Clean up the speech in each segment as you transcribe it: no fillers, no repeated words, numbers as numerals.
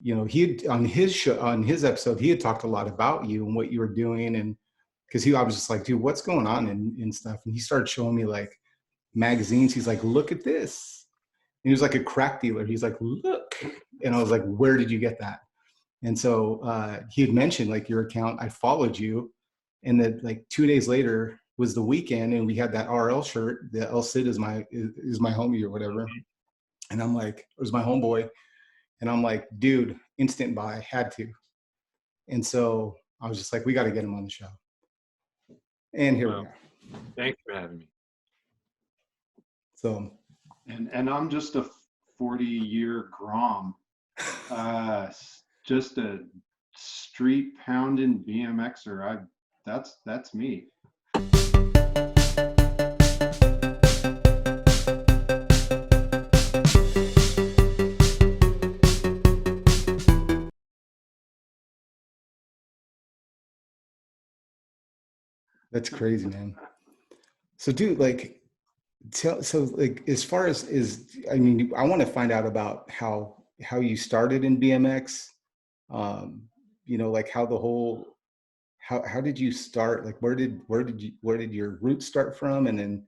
you know, he had on his show, on his episode, he had talked a lot about you and what you were doing. And because I was just like, dude, what's going on and stuff. And he started showing me like magazines. He's like, look at this. And he was like a crack dealer. He's like, look. And I was like, where did you get that? And so he had mentioned like your account. I followed you. And then like 2 days later was the weekend, and we had that RL shirt. The El Cid is my homie or whatever. And I'm like, it was my homeboy. And I'm like, dude, instant buy, had to. And so I was just like, we got to get him on the show. And here we are. Thanks for having me. So, and I'm just a 40-year Grom, just a street pounding BMXer. That's me. that's crazy, man. So, dude, like, so like, as far as I mean, I want to find out about how you started in BMX. You know, like how the whole, how did you start? Like, where did your roots start from? And then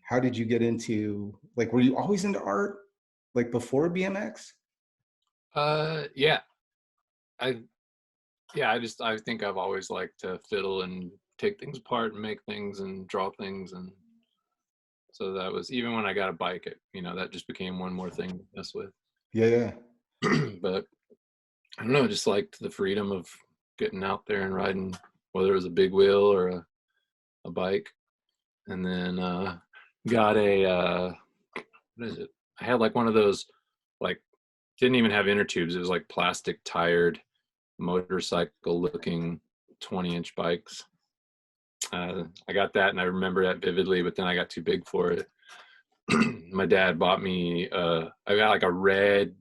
how did you get into, like, were you always into art, like before BMX? Yeah. I think I've always liked to fiddle and take things apart and make things and draw things. And so that was, even when I got a bike, that just became one more thing to mess with. Yeah. But I don't know, just liked the freedom of getting out there and riding, whether it was a big wheel or a bike. And then got a, what is it? I had like one of those, like, didn't even have inner tubes. It was like plastic tired motorcycle looking 20-inch bikes. I got that and I remember that vividly, but then I got too big for it. My dad bought me, I got like a red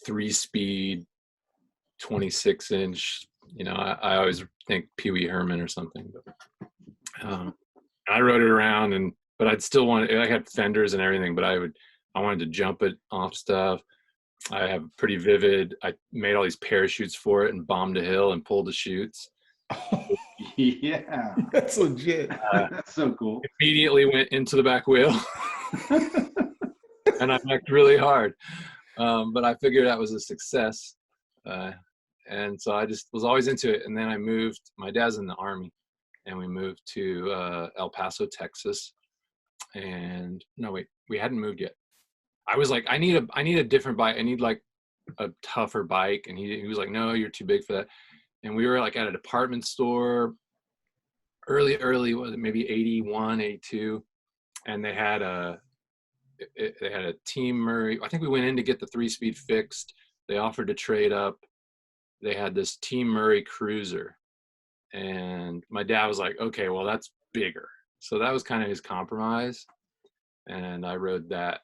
3-speed 26-inch, I always think Pee Wee Herman or something, but I rode it around, but I'd still want, I had fenders and everything, but I wanted to jump it off stuff. I have pretty vivid, I made all these parachutes for it and bombed a hill and pulled the chutes. Yeah, That's legit. that's so cool. Immediately went into the back wheel and I backed really hard. But I figured that was a success. And so I just was always into it. And then I moved, my dad's in the Army, and we moved to El Paso, Texas. And no, wait, we hadn't moved yet. I was like, I need a different bike. I need like a tougher bike. And he was like, no, you're too big for that. And we were like at a department store early, was it maybe 81, 82. And they had a Team Murray. I think we went in to get the 3-speed fixed. They offered to trade up. They had this Team Murray Cruiser. And my dad was like, okay, well, that's bigger. So that was kind of his compromise. And I rode that,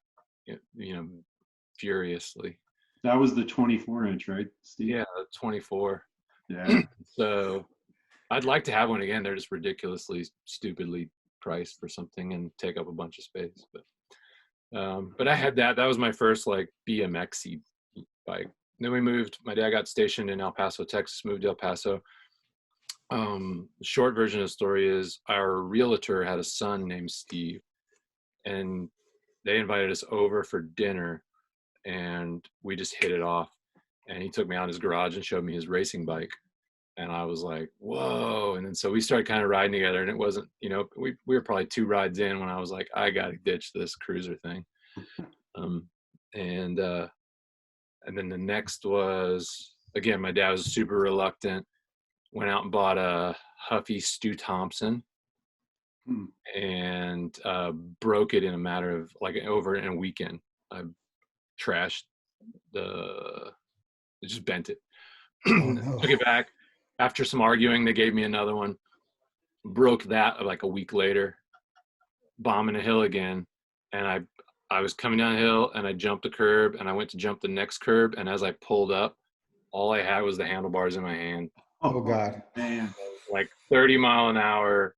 furiously. That was the 24-inch, right, Steve? Yeah, 24. Yeah. So I'd like to have one again. They're just ridiculously, stupidly priced for something and take up a bunch of space. But I had that. That was my first like BMX-y bike. Then we moved. My dad got stationed in El Paso, Texas. Moved to El Paso. The short version of the story is our realtor had a son named Steev, and they invited us over for dinner, and we just hit it off. And he took me out in his garage and showed me his racing bike. And I was like, whoa. And then so we started kind of riding together, and it wasn't, we were probably 2 rides in when I was like, I got to ditch this cruiser thing. And then the next was, again, my dad was super reluctant, went out and bought a Huffy Stu Thompson and broke it in a matter of like over in a weekend. I trashed it just bent it. Oh, no. Took it back. After some arguing, they gave me another one. Broke that like a week later, bombing a hill again. And I was coming down a hill and I jumped a curb and I went to jump the next curb. And as I pulled up, all I had was the handlebars in my hand. Oh God. Man. Like 30 mile an hour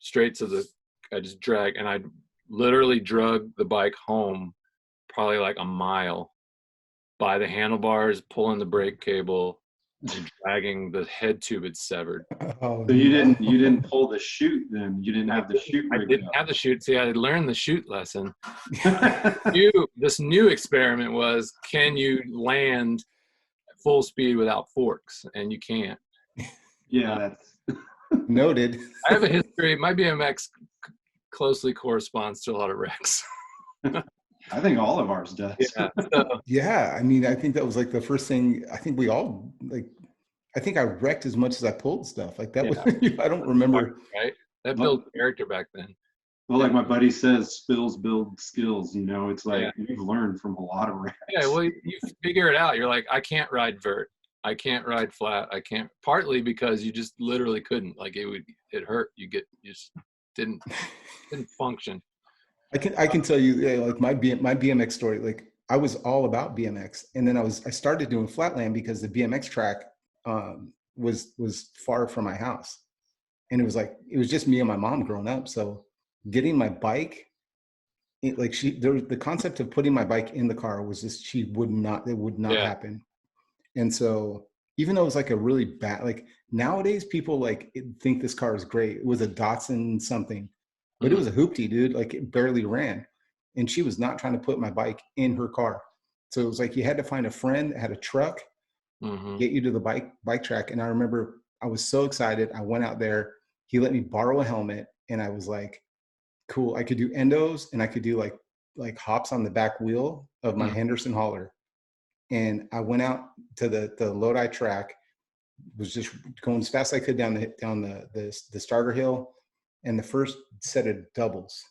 straight to I just dragged, and I literally drug the bike home probably like a mile by the handlebars, pulling the brake cable, and dragging the head tube had severed. Oh, So you no. didn't pull the chute then. You didn't have the chute I rigged didn't up. have the chute. See, I had learned the chute lesson. This new experiment was, can you land full speed without forks? And you can't. Yeah, that's Noted. I have a history. My BMX closely corresponds to a lot of wrecks. I think all of ours does. Yeah. So, Yeah, I mean, I think that was like the first thing. I think we all like. I think I wrecked as much as I pulled stuff. Like that was. I don't remember. right. That built character back then. Well, like my buddy says, spills build skills. You know, it's like Yeah. you've learned from a lot of wrecks. Yeah. Well, you figure it out. You're like, I can't ride vert. I can't ride flat. I can't. Partly because you just literally couldn't. Like it hurt. You just didn't function. I can tell you, yeah, like my BMX story. Like I was all about BMX, and then I started doing flatland because the BMX track was far from my house, and it was just me and my mom growing up. So getting my bike, the concept of putting my bike in the car was just it would not happen. And so even though it was like a really bad, like nowadays people like think this car is great. It was a Datsun something, but it was a hoopty, dude. Like it barely ran, and she was not trying to put my bike in her car. So it was like you had to find a friend that had a truck, get you to the bike track. And I remember I was so excited. I went out there. He let me borrow a helmet, and I was like, cool. I could do endos, and I could do like hops on the back wheel of my Henderson hauler. And I went out to the Lodi track, was just going as fast as I could down the starter hill. And the first set of doubles,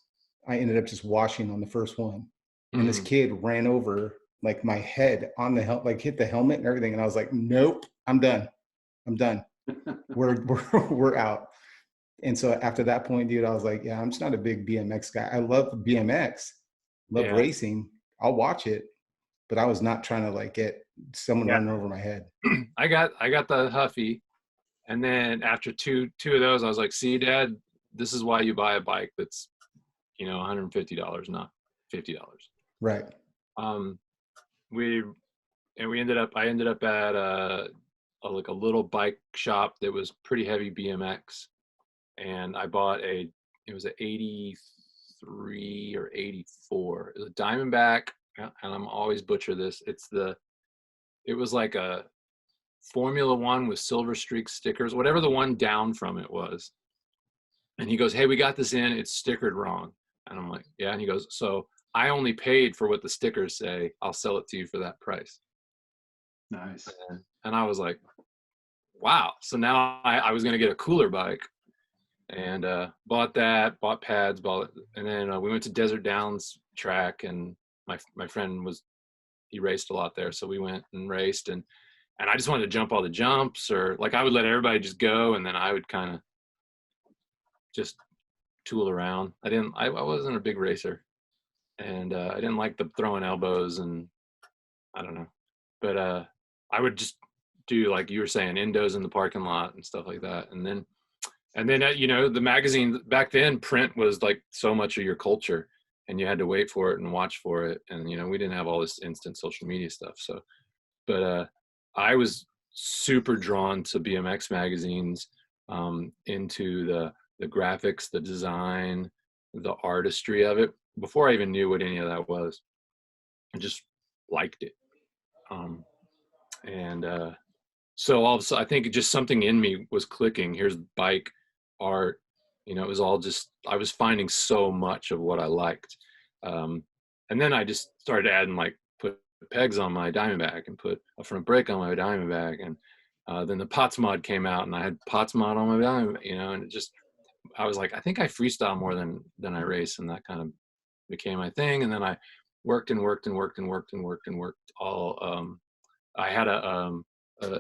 I ended up just washing on the first one. And this kid ran over like my head on the like hit the helmet and everything. And I was like, nope, I'm done. We're out. And so after that point, dude, I was like, yeah, I'm just not a big BMX guy. I love BMX, love racing. I'll watch it, but I was not trying to like get someone running over my head. I got the Huffy, and then after two of those, I was like, see, Dad, this is why you buy a bike that's, $150, not $50. Right. I ended up at a little bike shop that was pretty heavy BMX, and I bought it was an 83 or 84. It was a Diamondback, and I'm always butcher this. It was like a Formula One with silver streak stickers, whatever the one down from it was. And he goes, hey, we got this in, it's stickered wrong. And I'm like, yeah. And he goes, so I only paid for what the stickers say. I'll sell it to you for that price. Nice. And I was like, wow. So now I was going to get a cooler bike, and bought pads, and then we went to Desert Downs track, and my friend he raced a lot there. So we went and raced, and I just wanted to jump all the jumps, or like I would let everybody just go, and then I would kind of just tool around. I wasn't a big racer, and I didn't like the throwing elbows, and I don't know, but I would just do, like you were saying, endos in the parking lot and stuff like that. And then the magazine back then, print was like so much of your culture, and you had to wait for it and watch for it. And we didn't have all this instant social media stuff. So, but I was super drawn to BMX magazines, into the graphics, the design, the artistry of it, before I even knew what any of that was. I just liked it. So all of a sudden, I think just something in me was clicking. Here's bike art, it was all just, I was finding so much of what I liked. And then I just started adding, like, put pegs on my Diamondback and put a front brake on my Diamondback. And then the POTS mod came out, and I had POTS mod on my Diamondback, and it just, I was like, I think I freestyle more than I race. And that kind of became my thing. And then I worked all, I had a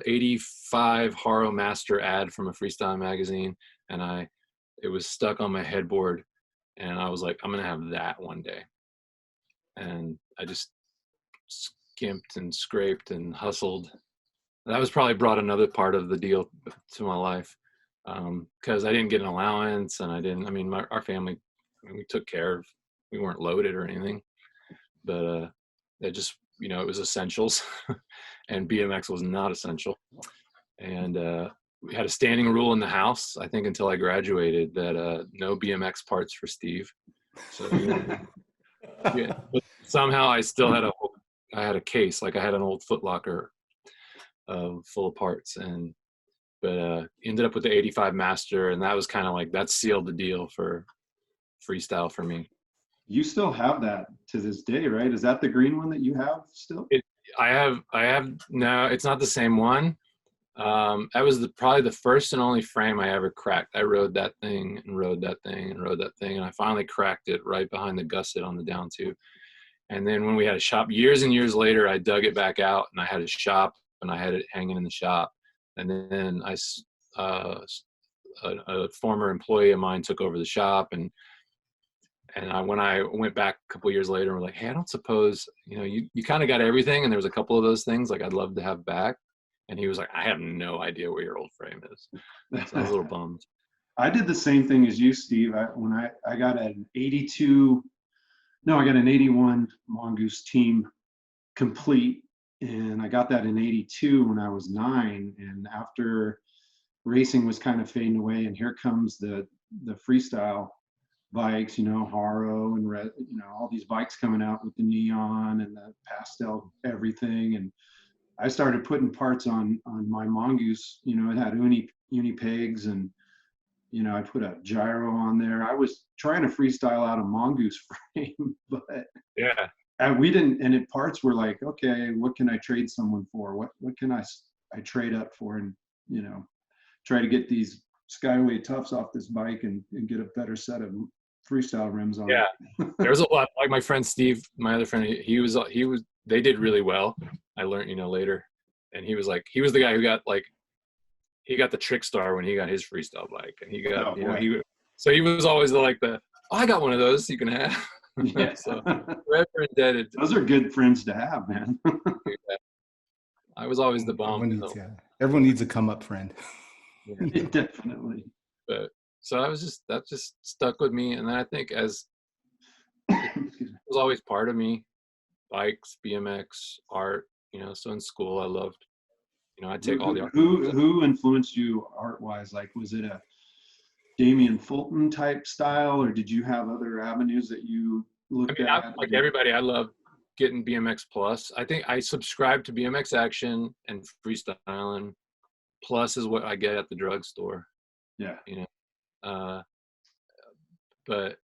85 Haro Master ad from a freestyle magazine, and it was stuck on my headboard, and I was like, I'm gonna have that one day. And I just skimped and scraped and hustled. That was probably brought another part of the deal to my life, because I didn't get an allowance, and our family, we took care of, we weren't loaded or anything, but it just you know, it was essentials and BMX was not essential. And we had a standing rule in the house, I think until I graduated, that no BMX parts for Steev. So yeah, but somehow I still had a case, like I had an old Foot Locker full of parts, but ended up with the 85 Master, and that was kind of like, that sealed the deal for freestyle for me. You still have that to this day, right? Is that the green one that you have still? I have no, it's not the same one. That was probably the first and only frame I ever cracked. I rode that thing and rode that thing and rode that thing, and I finally cracked it right behind the gusset on the down tube. And then when we had a shop years and years later, I dug it back out, and I had a shop, and I had it hanging in the shop. And then a former employee of mine took over the shop, and when I went back a couple years later, and we're like, hey, I don't suppose, you know, you kind of got everything, and there was a couple of those things like I'd love to have back. And he was like, I have no idea where your old frame is. So I was a little bummed. I did the same thing as you, Steev. When I got an 82, no, I got an 81 Mongoose team complete, and I got that in 82 when I was 9. And after racing was kind of fading away, and here comes the freestyle bikes, you know, Haro and red, you know, all these bikes coming out with the neon and the pastel everything. And I started putting parts on my Mongoose. You know, it had uni pegs, and you know, I put a gyro on there. I was trying to freestyle out a Mongoose frame, but yeah, and we didn't. And it parts were like, okay, what can I trade someone for? What can I trade up for? And you know, try to get these Skyway Toughs off this bike and get a better set of freestyle rims on. Yeah, there was a lot. Like my friend Steev, my other friend, he was. They did really well. I learned, you know, later, and he was the guy who got he got the Trick Star when he got his freestyle bike, and he got, so he was always I got one of those you can have. Yeah. So forever indebted. Those are good friends to have, man. I was always the bomb. Everyone needs a come up friend. Yeah, definitely. But so that just stuck with me, and then I think as it was always part of me, bikes, BMX, art, you know. So in school, I loved, you know, I'd take all the art. Who influenced you art wise? Like, was it a Damian Fulton type style, or did you have other avenues that you looked at? Like everybody, I love getting BMX Plus. I think I subscribe to BMX Action and freestyling. Plus is what I get at the drugstore. Yeah. You know, but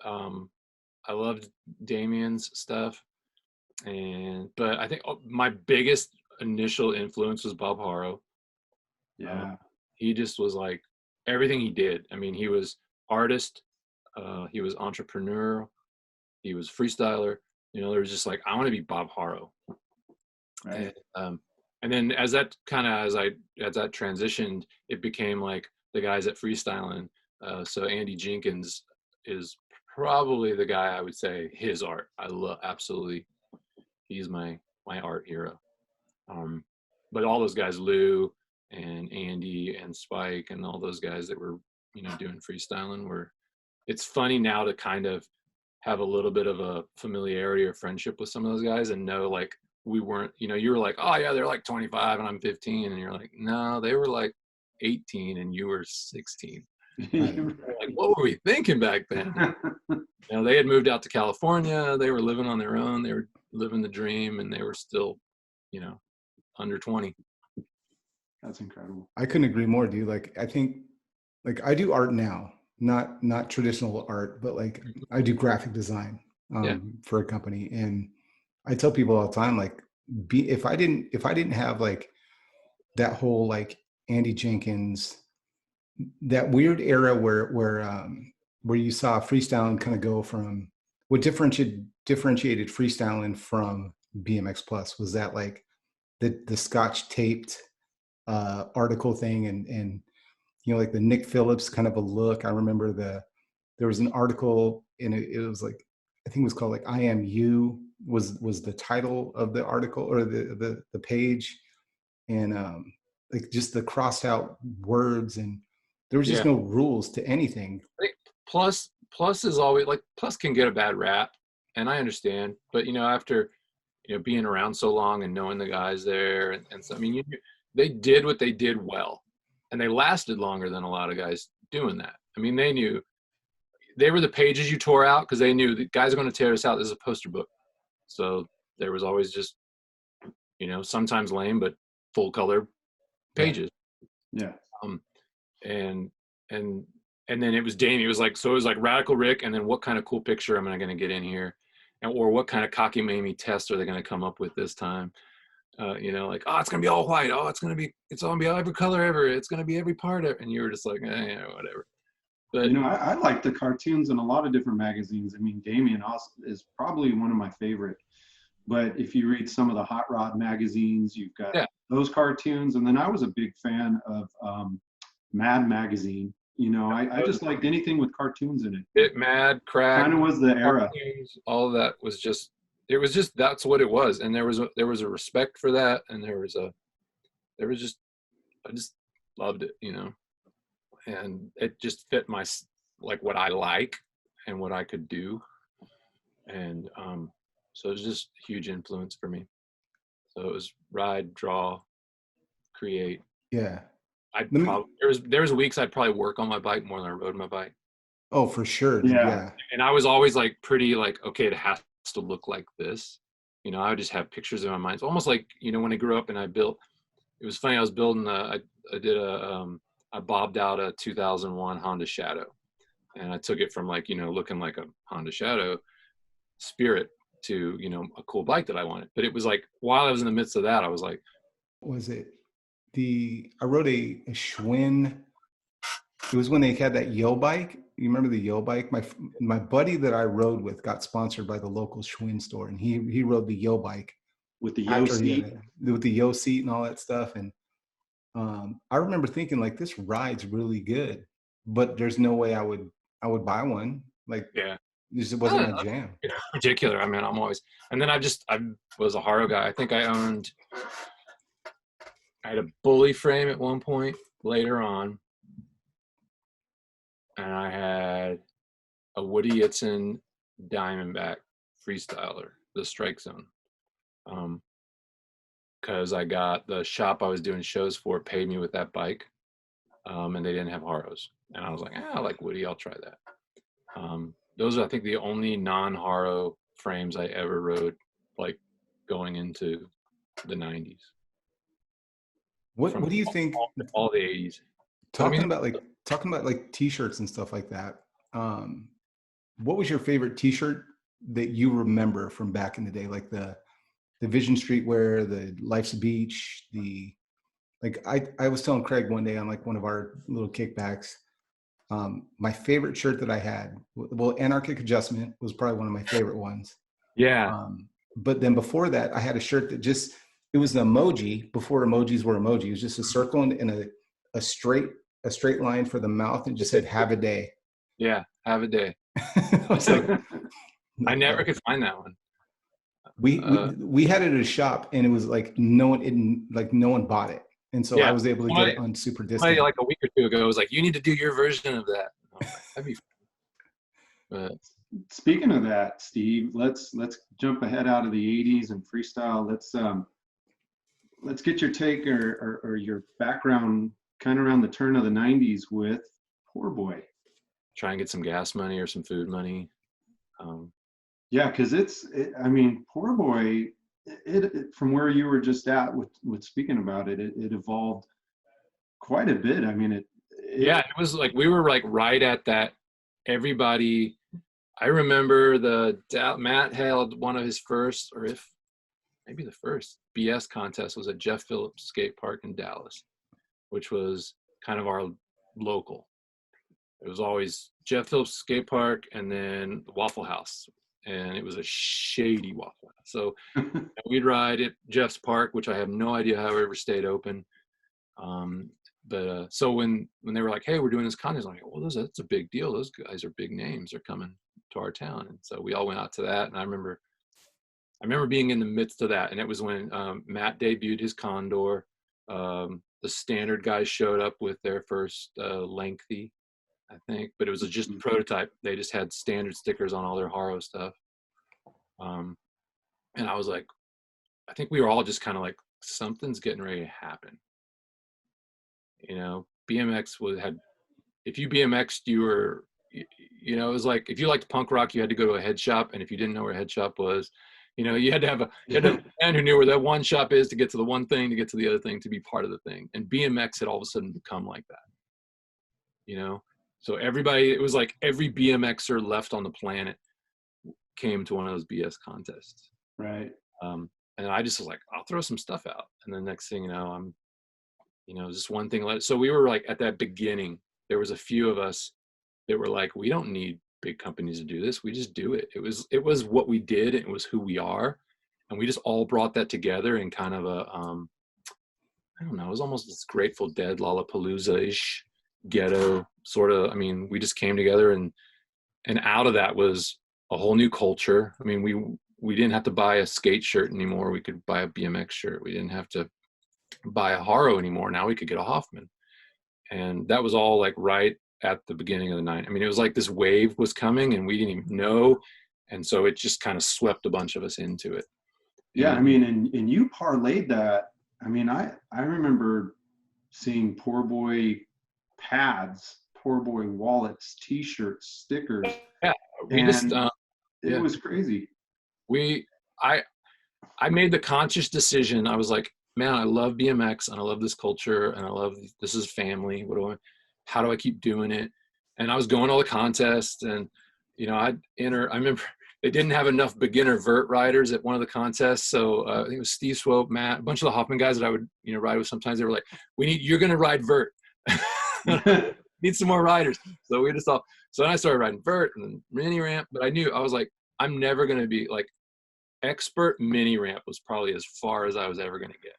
I loved Damian's stuff, but I think my biggest initial influence was Bob Haro. Yeah. He just was like everything he did. I mean, he was artist, he was entrepreneur, he was freestyler. You know, there was just like, I want to be Bob Haro. Right. And then as that transitioned, it became like the guys at freestyling. So Andy Jenkins is probably the guy I would say his art. I love, absolutely. He's my art hero. But all those guys, Lou and Andy and Spike and all those guys that were, you know, doing freestyling it's funny now to kind of have a little bit of a familiarity or friendship with some of those guys and know, like, we weren't, you know, you were like, oh yeah, they're like 25 and I'm 15. And you're like, no, they were like 18 and you were 16. Like, what were we thinking back then? You know, they had moved out to California. They were living on their own. They were living the dream, and they were still, you know, under 20. That's incredible. I couldn't agree more, dude. Like, I think, like, I do art now, not traditional art, but like I do graphic design for a company, and I tell people all the time, like, if I didn't have like that whole like Andy Jenkins, that weird era where you saw freestyling kind of go from what differentiated freestyling from BMX Plus was that like the Scotch taped article thing and you know, like the Nick Phillips kind of a look. I remember there was an article and it was like, I think it was called like I Am You was the title of the article or the page, and like just the crossed out words, and there was just no rules to anything. Plus is always like, Plus can get a bad rap, and I understand, but you know, after you know, being around so long and knowing the guys there, and so I mean, they did what they did well, and they lasted longer than a lot of guys doing that. I mean, they knew they were the pages you tore out because they knew the guys are going to tear this out. This is a poster book, so there was always just, you know, sometimes lame but full color pages. Yeah. And then it was Damien. It was like, so it was like Radical Rick, and then what kind of cool picture am I going to get in here, and or what kind of cockamamie test are they going to come up with this time? You know, like, oh, it's going to be all white. Oh, it's going to be every color ever. It's going to be every part of, and you were just like, yeah, whatever. But you know, I like the cartoons in a lot of different magazines. I mean, Damien is probably one of my favorite. But if you read some of the Hot Rod magazines, you've got those cartoons. And then I was a big fan of Mad magazine. You know, I just liked anything with cartoons in it. Mad, Crack. Kind of was the era. All of that was just, it was just, that's what it was. And there was a respect for that. And I just loved it, you know. And it just fit my, like, what I like and what I could do. And so it was just a huge influence for me. So it was ride, draw, create. Yeah. There was weeks I'd probably work on my bike more than I rode my bike. Oh, for sure. Yeah. And I was always like pretty like, okay, it has to look like this. You know, I would just have pictures in my mind. It's almost like, you know, when I grew up and it was funny, I was building I bobbed out a 2001 Honda Shadow, and I took it from, like, you know, looking like a Honda Shadow Spirit to, you know, a cool bike that I wanted. But it was like, while I was in the midst of that, I was like, was it I rode a Schwinn. It was when they had that Yo bike. You remember the Yo bike? My buddy that I rode with got sponsored by the local Schwinn store, and he rode the Yo bike with the Yo seat, with the Yo seat and all that stuff. And I remember thinking, like, this ride's really good, but there's no way I would buy one. Like, yeah, this just wasn't my jam. It's ridiculous. I mean, and then I was a Haro guy. I think I had a bully frame at one point later on, and I had a Woody Yitzen Diamondback Freestyler, the Strike Zone. Because I got the shop I was doing shows for paid me with that bike, and they didn't have Haros, and I was like, I like Woody, I'll try that. Those are, I think, the only non-Haro frames I ever rode, like, going into the 90s. What do you think? All the 80s. Talking about like t-shirts and stuff like that. What was your favorite t-shirt that you remember from back in the day? Like the Vision Streetwear, the Life's Beach, I was telling Craig one day on, like, one of our little kickbacks, my favorite shirt that I had, well, Anarchic Adjustment was probably one of my favorite ones. Yeah. But then before that, I had a shirt that it was an emoji before emojis were emoji. It was just a circle and a straight line for the mouth, and just said, "Have a day." Yeah, have a day. I was like, I never could find that one. We had it at a shop, and it was like no one bought it, and so I was able to get it on Super Discount. Like a week or two ago, I was like, you need to do your version of that. Like, that'd be fun. But speaking of that, Steev, let's jump ahead out of the 80s and freestyle. Let's get your take or your background kind of around the turn of the 90s with PoorBoy. Try and get some gas money or some food money. Yeah, because I mean, PoorBoy, it from where you were just at with speaking about it evolved quite a bit. I mean, it was like, we were like right at that. Everybody, I remember Matt held one of his first, or if maybe the first BS contest was at Jeff Phillips Skate Park in Dallas, which was kind of our local. It was always Jeff Phillips Skate Park and then the Waffle House. And it was a shady Waffle House. So we'd ride at Jeff's Park, which I have no idea how it ever stayed open. But so when they were like, hey, we're doing this contest, I'm like, well, that's a big deal. Those guys are big names. They're coming to our town. And so we all went out to that. And I remember being in the midst of that. And it was when Matt debuted his Condor. The Standard guys showed up with their first lengthy, I think, but it was just a prototype. They just had Standard stickers on all their Haro stuff. And I was like, I think we were all just kind of like, something's getting ready to happen. You know, BMX had, if you BMX'd, you were, you know, it was like, if you liked punk rock, you had to go to a head shop. And if you didn't know where a head shop was, you know, you had to have a man who knew where that one shop is to get to the one thing, to get to the other thing, to be part of the thing. And BMX had all of a sudden become like that, you know? So everybody, it was like every BMXer left on the planet came to one of those BS contests. Right. And I just was like, I'll throw some stuff out. And the next thing you know, I'm, you know, just one thing. So we were like, at that beginning, there was a few of us that were like, we don't need big companies to do this. We just do it. It was what we did. It was who we are. And we just all brought that together in kind of a, I don't know, it was almost this Grateful Dead, Lollapalooza-ish ghetto sort of. I mean, we just came together, and out of that was a whole new culture. I mean, we didn't have to buy a skate shirt anymore. We could buy a BMX shirt. We didn't have to buy a Haro anymore. Now we could get a Hoffman. And that was all like right at the beginning of the night. I mean, it was like this wave was coming and we didn't even know. And so it just kind of swept a bunch of us into it. Yeah, I mean, and you parlayed that. I mean, I remember seeing PoorBoy pads, PoorBoy wallets, T-shirts, stickers. Yeah, it was crazy. I made the conscious decision. I was like, man, I love BMX and I love this culture and I love, this is family. How do I keep doing it? And I was going to all the contests, and, you know, I remember they didn't have enough beginner vert riders at one of the contests. So I think it was Steve Swope, Matt, a bunch of the Hoffman guys that I would, you know, ride with. Sometimes they were like, you're going to ride vert. Need some more riders. So we just all, so then I started riding vert and then mini ramp, but I was like, I'm never going to be like, expert mini ramp was probably as far as I was ever going to get.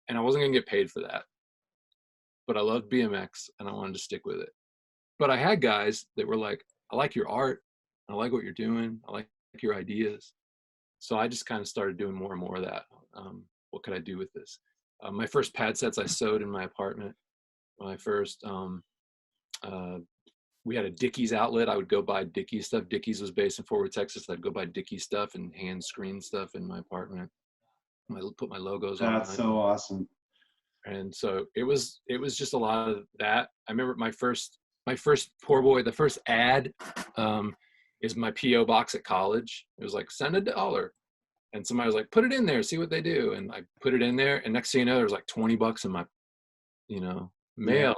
And I wasn't going to get paid for that. But I loved BMX and I wanted to stick with it. But I had guys that were like, I like your art. I like what you're doing. I like your ideas. So I just kind of started doing more and more of that. What could I do with this? My first pad sets I sewed in my apartment. My first, we had a Dickies outlet. I would go buy Dickies stuff. Dickies was based in Fort Worth, Texas. I'd go buy Dickies stuff and hand screen stuff in my apartment. I put my logos on. That's so awesome. And so it was just a lot of that. I remember my first PoorBoy, the first ad is my PO box at college. It was like, send $1. And somebody was like, put it in there, see what they do. And I put it in there, and next thing you know, there was like $20 in my, you know, mail.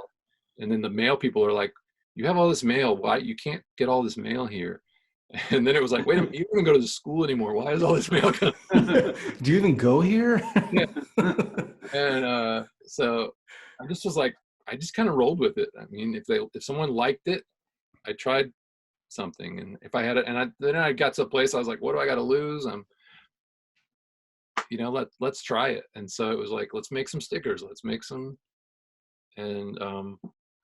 Yeah. And then the mail people are like, you have all this mail. Why? You can't get all this mail here. And then it was like, wait a minute, you don't go to the school anymore. Why is all this mail coming? Do you even go here? Yeah. And so I just was like, I just kind of rolled with it. I mean, if someone liked it, I tried something. And if I had it, and then I got to a place, I was like, what do I got to lose? You know, let's try it. And so it was like, let's make some stickers. Let's make some. And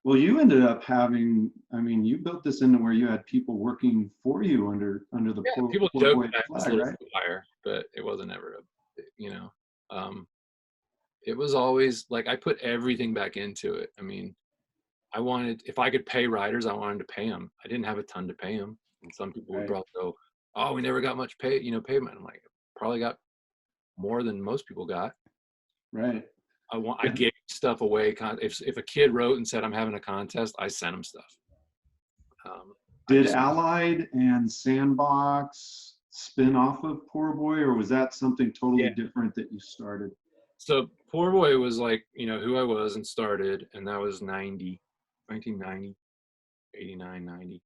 well, you ended up having, I mean, you built this into where you had people working for you under the people joke that I was a little right? higher, but it wasn't ever, you know, it was always like, I put everything back into it. I mean, if I could pay riders, I wanted to pay them. I didn't have a ton to pay them. And some people would probably go, oh, we never got much payment. I'm like, probably got more than most people got. Right. I gave stuff away. If a kid wrote and said, I'm having a contest, I sent them stuff. Did Allied and Sandbox spin off of PoorBoy, or was that something totally different that you started? So PoorBoy was like, you know, who I was and started, and that was 1990, 89, 90.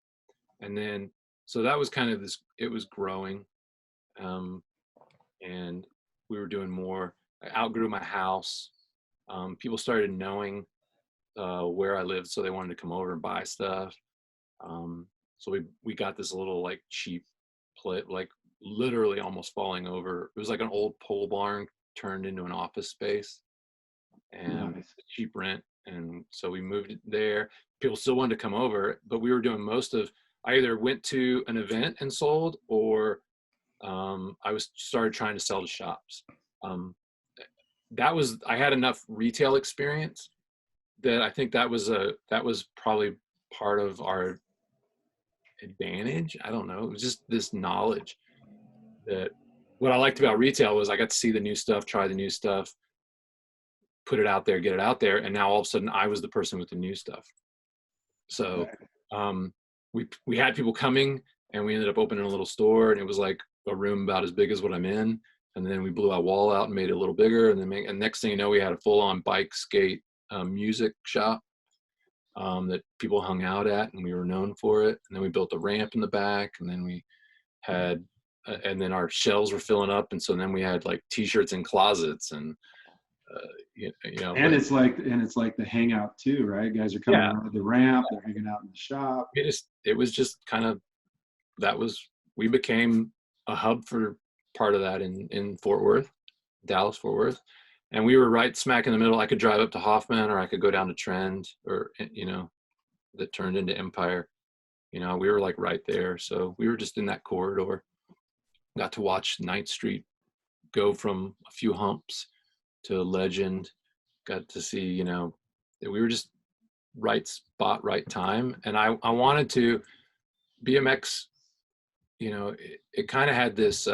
And then, so that was kind of this, it was growing. And we were doing more. I outgrew my house. People started knowing where I lived, so they wanted to come over and buy stuff. So we got this little like cheap plate, like literally almost falling over. It was like an old pole barn turned into an office space, and cheap rent. And so we moved it there. People still wanted to come over, but we were doing I either went to an event and sold, or I started trying to sell to shops. I had enough retail experience that I think that was probably part of our advantage. I don't know. It was just this knowledge that what I liked about retail was I got to see the new stuff, try the new stuff, put it out there, get it out there. And now all of a sudden I was the person with the new stuff. So we had people coming, and we ended up opening a little store, and it was like a room about as big as what I'm in. And then we blew our wall out and made it a little bigger. And then and next thing you know, we had a full on bike, skate, music shop that people hung out at, and we were known for it. And then we built a ramp in the back, and then we had, and then our shelves were filling up. And so then we had like t-shirts in closets, and you know, and it's like the hangout too, right? Guys are coming out of the ramp, they're hanging out in the shop. It was just kind of, we became a hub for part of that in Fort Worth, Dallas, Fort Worth. And we were right smack in the middle. I could drive up to Hoffman, or I could go down to Trend, or, you know, that turned into Empire. You know, we were like right there. So we were just in that corridor. Got to watch 9th Street go from a few humps to legend. Got to see, you know, we were just right spot, right time. And I wanted to, BMX, you know, it kind of had this,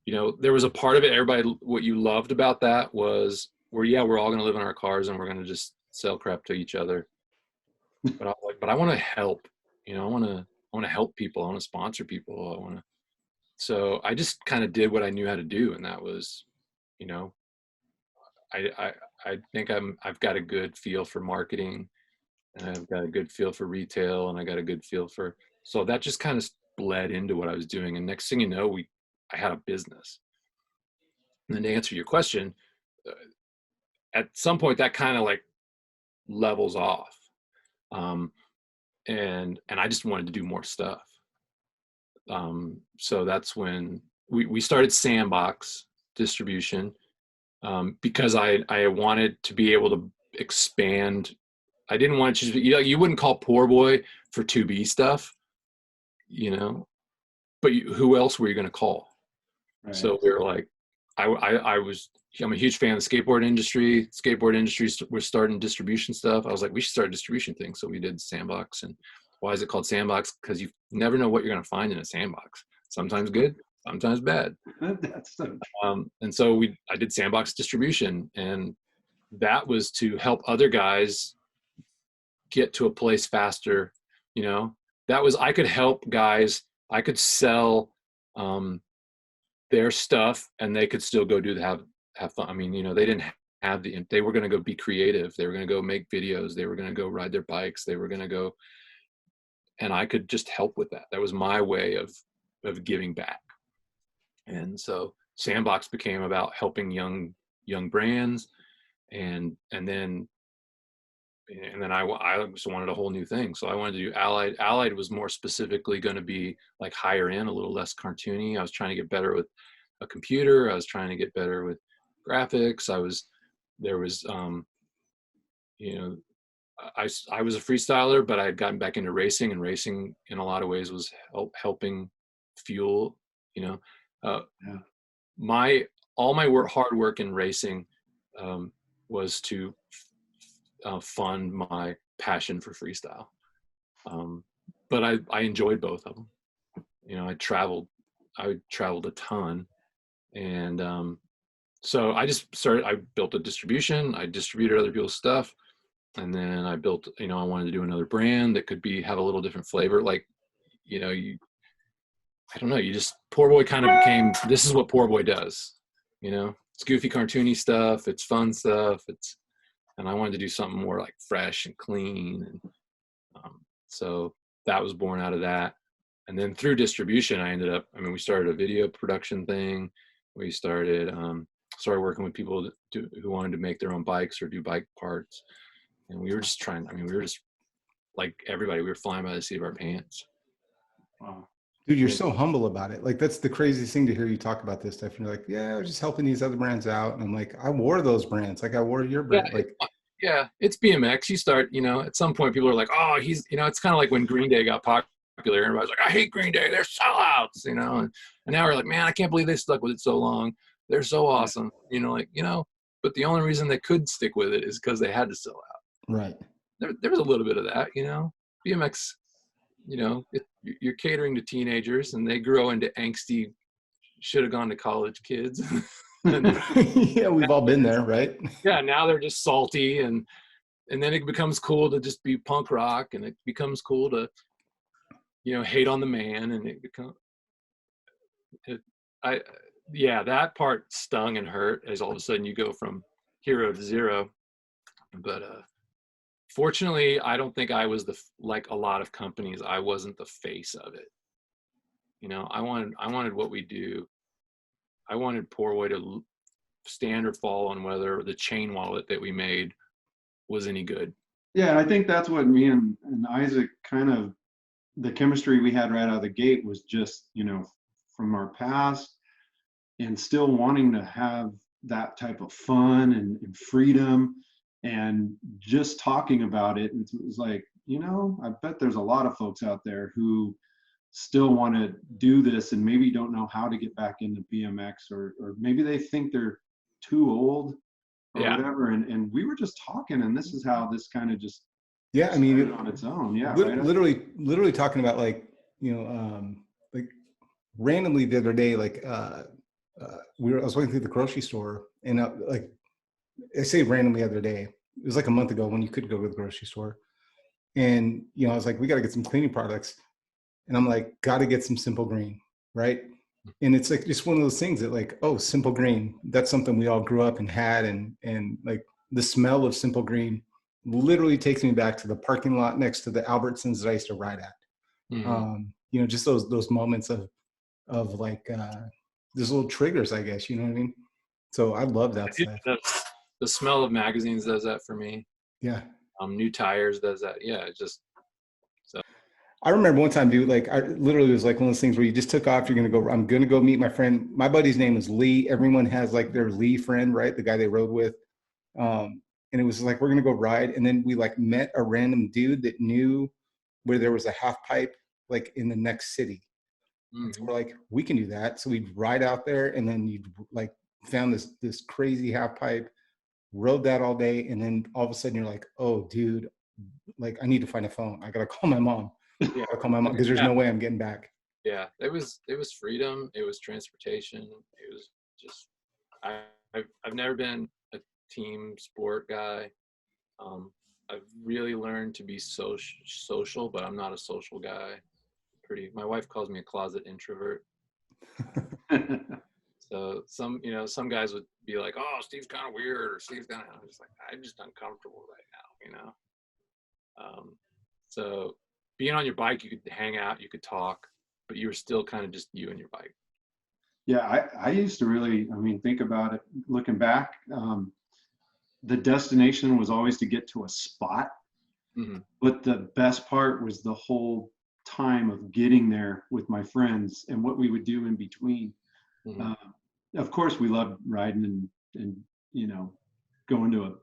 you know, there was a part of it, everybody, what you loved about that was we're all going to live in our cars and we're going to just sell crap to each other. But I was like, but I want to help, you know, I want to help people. I want to sponsor people. So I just kind of did what I knew how to do. And that was, you know, I think I've got a good feel for marketing, and I've got a good feel for retail, and I got a good feel for, so that just kind of bled into what I was doing. And next thing you know, I had a business. And then to answer your question, at some point that kind of like levels off. And I just wanted to do more stuff. So that's when we started Sandbox Distribution, because I wanted to be able to expand. I didn't want to, you wouldn't call PoorBoy for 2B stuff, you know, but who else were you going to call? Right. So we were like, I'm a huge fan of the skateboard industry. Skateboard industry was starting distribution stuff. I was like, we should start a distribution thing. So we did Sandbox. And why is it called Sandbox? Because you never know what you're going to find in a sandbox. Sometimes good, sometimes bad. That's so true. And so I did Sandbox Distribution, and that was to help other guys get to a place faster. You know, I could help guys. I could sell their stuff, and they could still go have fun. I mean, you know, they didn't have they were going to go be creative. They were going to go make videos. They were going to go ride their bikes. They were going to go, and I could just help with that. That was my way of giving back. And so Sandbox became about helping young brands, and then I just wanted a whole new thing. So I wanted to do Allied. Allied was more specifically going to be like higher end, a little less cartoony. I was trying to get better with a computer. I was trying to get better with graphics. You know, I was a freestyler, but I had gotten back into racing, and racing in a lot of ways was helping fuel, you know, all my hard work in racing was to fund my passion for freestyle. But I enjoyed both of them. You know, I traveled a ton. And so I built a distribution. I distributed other people's stuff. And then I built, you know, I wanted to do another brand that could have a little different flavor. Like, you know, I don't know, PoorBoy kind of became, this is what PoorBoy does. You know, it's goofy, cartoony stuff. It's fun stuff. And I wanted to do something more like fresh and clean. And so that was born out of that. And then through distribution, we started a video production thing. We started working with people who wanted to make their own bikes or do bike parts. And we were just like everybody, we were flying by the seat of our pants. Wow. Dude, you're so humble about it. Like, that's the craziest thing to hear you talk about this stuff. And you're like, yeah, I was just helping these other brands out. And I'm like, I wore those brands. Like, I wore your brand. Yeah, it's BMX. You start, you know, at some point people are like, oh, he's, you know, it's kind of like when Green Day got popular. Everybody's like, I hate Green Day. They're sellouts, you know. And now we're like, man, I can't believe they stuck with it so long. They're so awesome. You know, like, you know, but the only reason they could stick with it is because they had to sell out. Right. There was a little bit of that, you know. BMX, you know, you're catering to teenagers, and they grow into angsty should have gone to college kids. Yeah, we've all been there, right? Yeah, now they're just salty, and then it becomes cool to just be punk rock, and it becomes cool to, you know, hate on the man, and it becomes I yeah, that part stung and hurt as all of a sudden you go from hero to zero. But fortunately, I don't think I was like a lot of companies, I wasn't the face of it. You know, I wanted what we do. I wanted PoorBoy to stand or fall on whether the chain wallet that we made was any good. Yeah, I think that's what me and Isaac kind of, the chemistry we had right out of the gate was just, you know, from our past and still wanting to have that type of fun and freedom, and just talking about it. It was like, you know, I bet there's a lot of folks out there who still want to do this and maybe don't know how to get back into BMX, or maybe they think they're too old or Yeah. whatever. And we were just talking, and this is how this kind of just Yeah, I mean, on its own. Yeah, literally talking about, like, you know, like randomly the other day, like I was walking through the grocery store, and like I say randomly the other day, it was like a month ago when you could go to the grocery store, and you know, I was like, we got to get some cleaning products, and I'm like, got to get some Simple Green, right? And it's like just one of those things that, like, oh, Simple Green, that's something we all grew up and had, and like the smell of Simple Green literally takes me back to the parking lot next to the Albertsons that I used to ride at. Mm-hmm. You know, just those moments of like those little triggers, I guess, you know what I mean? So I love that stuff. The smell of magazines does that for me. Yeah. New tires does that. Yeah, it just so. I remember one time, dude, like I literally was like one of those things where you just took off. I'm gonna go meet my friend. My buddy's name is Lee. Everyone has like their Lee friend, right? The guy they rode with. And it was like, we're gonna go ride. And then we like met a random dude that knew where there was a half pipe like in the next city. And so we're like, we can do that. So we'd ride out there, and then you'd like found this crazy half pipe, rode that all day, and then all of a sudden you're like, oh dude, like I need to find a phone. I gotta call my mom. Yeah, I call my mom because there's no way I'm getting back. Yeah, it was freedom. It was transportation. It was just I've never been a team sport guy. I've really learned to be social, but I'm not a social guy. My wife calls me a closet introvert. So some guys would be like, oh, Steve's kind of weird, or Steve's kind of, I'm just like, I'm just uncomfortable right now, so being on your bike, you could hang out, you could talk, but you were still kind of just you and your bike. Yeah, I used to really, I mean, think about it, looking back, the destination was always to get to a spot, but the best part was the whole time of getting there with my friends and what we would do in between. Of course, we loved riding and you know, going to